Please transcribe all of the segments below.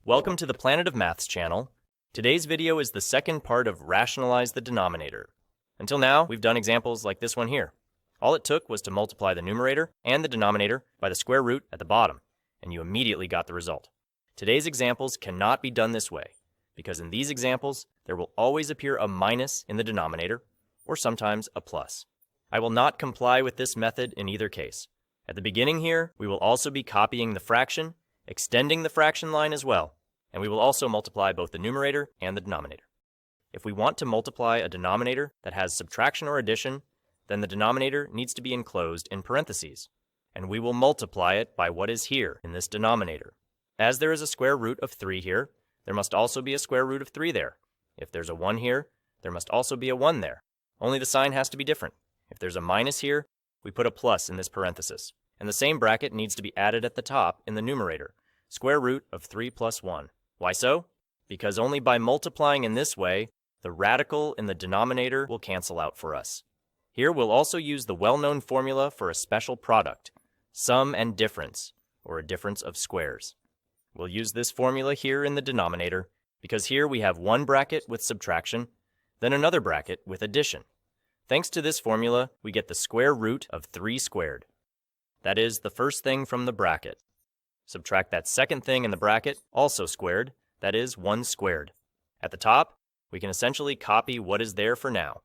Welcome to the Planet of Maths channel. Today's video is the second part of Rationalize the Denominator. Until now, we've done examples like this one here. All it took was to multiply the numerator and the denominator by the square root at the bottom, and you immediately got the result. Today's examples cannot be done this way, because in these examples, there will always appear a minus in the denominator, or sometimes a plus. I will not comply with this method in either case. At the beginning here, we will also be copying the fraction, extending the fraction line as well, and we will also multiply both the numerator and the denominator. If we want to multiply a denominator that has subtraction or addition, then the denominator needs to be enclosed in parentheses, and we will multiply it by what is here in this denominator. As there is a square root of 3 here, there must also be a square root of 3 there. If there's a 1 here, there must also be a 1 there. Only the sign has to be different. If there's a minus here, we put a plus in this parenthesis. And the same bracket needs to be added at the top in the numerator, square root of 3 plus 1. Why so? Because only by multiplying in this way, the radical in the denominator will cancel out for us. Here we'll also use the well-known formula for a special product, sum and difference, or a difference of squares. We'll use this formula here in the denominator, because here we have one bracket with subtraction, then another bracket with addition. Thanks to this formula, we get the square root of 3 squared. That is the first thing from the bracket. Subtract that second thing in the bracket, also squared, that is 1 squared. At the top, we can essentially copy what is there for now.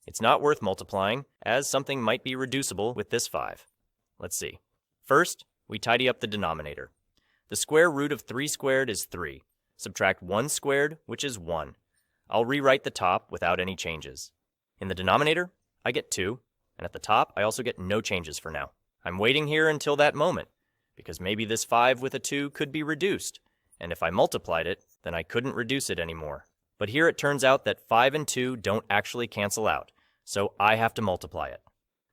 It's not worth multiplying, as something might be reducible with this 5. Let's see. First, we tidy up the denominator. The square root of 3 squared is 3. Subtract 1 squared, which is 1. I'll rewrite the top without any changes. In the denominator, I get 2, and at the top, I also get no changes for now. I'm waiting here until that moment, because maybe this 5 with a 2 could be reduced, and if I multiplied it, then I couldn't reduce it anymore. But here it turns out that 5 and 2 don't actually cancel out, so I have to multiply it.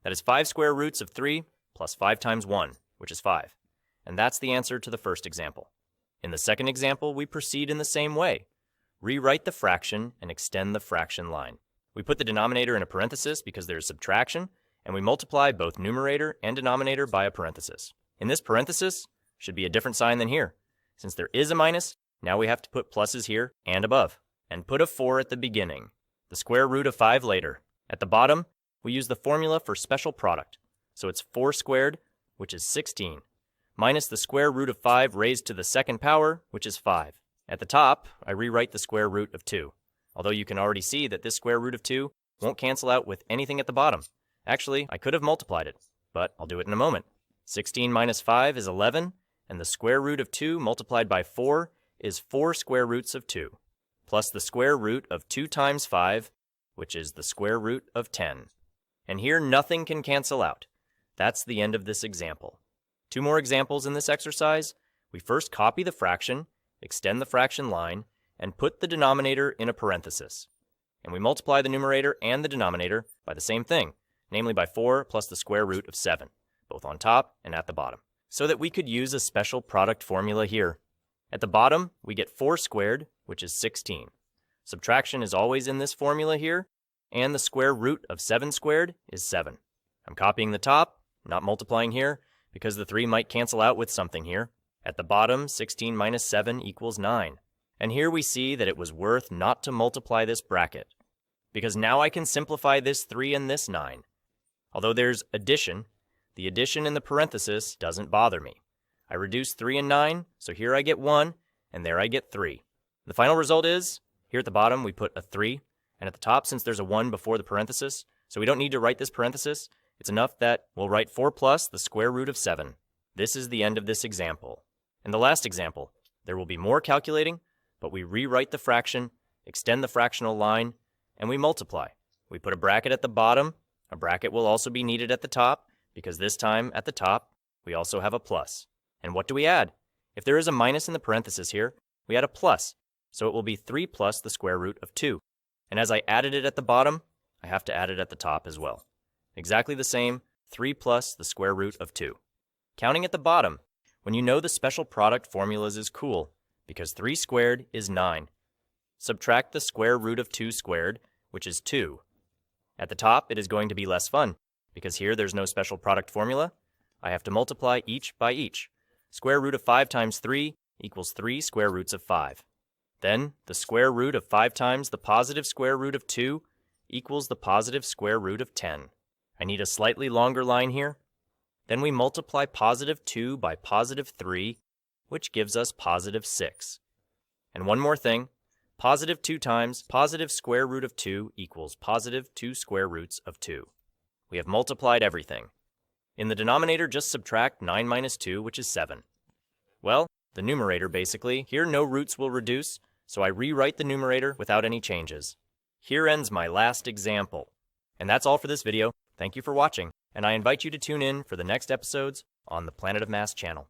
That is 5 square roots of 3 plus 5 times 1, which is 5. And that's the answer to the first example. In the second example, we proceed in the same way. Rewrite the fraction and extend the fraction line. We put the denominator in a parenthesis because there is subtraction, and we multiply both numerator and denominator by a parenthesis. In this parenthesis should be a different sign than here. Since there is a minus, now we have to put pluses here and above, and put a 4 at the beginning, the square root of 5 later. At the bottom, we use the formula for special product, so it's 4 squared, which is 16, minus the square root of 5 raised to the second power, which is 5. At the top, I rewrite the square root of 2, although you can already see that this square root of 2 won't cancel out with anything at the bottom. Actually, I could have multiplied it, but I'll do it in a moment. 16 minus 5 is 11, and the square root of 2 multiplied by 4 is 4 square roots of 2, plus the square root of 2 times 5, which is the square root of 10. And here nothing can cancel out. That's the end of this example. 2 more examples in this exercise. We first copy the fraction, extend the fraction line, and put the denominator in a parenthesis. And we multiply the numerator and the denominator by the same thing, namely by 4 plus the square root of 7, both on top and at the bottom, so that we could use a special product formula here. At the bottom, we get 4 squared, which is 16. Subtraction is always in this formula here, and the square root of 7 squared is 7. I'm copying the top, not multiplying here, because the 3 might cancel out with something here. At the bottom, 16 minus 7 equals 9. And here we see that it was worth not to multiply this bracket, because now I can simplify this 3 and this 9. Although there's addition, the addition in the parenthesis doesn't bother me. I reduce 3 and 9, so here I get 1, and there I get 3. The final result is, here at the bottom we put a 3, and at the top, since there's a 1 before the parenthesis, so we don't need to write this parenthesis, it's enough that we'll write 4 plus the square root of 7. This is the end of this example. In the last example, there will be more calculating, but we rewrite the fraction, extend the fractional line, and we multiply. We put a bracket at the bottom. A bracket will also be needed at the top, because this time, at the top, we also have a plus. And what do we add? If there is a minus in the parenthesis here, we add a plus, so it will be 3 plus the square root of 2. And as I added it at the bottom, I have to add it at the top as well. Exactly the same, 3 plus the square root of 2. Counting at the bottom, when you know the special product formulas is cool, because 3 squared is 9. Subtract the square root of 2 squared, which is 2. At the top, it is going to be less fun, because here there's no special product formula. I have to multiply each by each. Square root of 5 times 3 equals 3 square roots of 5. Then, the square root of 5 times the positive square root of 2 equals the positive square root of 10. I need a slightly longer line here. Then we multiply positive 2 by positive 3, which gives us positive 6. And one more thing, positive 2 times positive square root of 2 equals positive 2 square roots of 2. We have multiplied everything. In the denominator, just subtract 9 minus 2, which is 7. Well, the numerator basically, here no roots will reduce, so I rewrite the numerator without any changes. Here ends my last example. And that's all for this video. Thank you for watching, and I invite you to tune in for the next episodes on the Planet of Mass channel.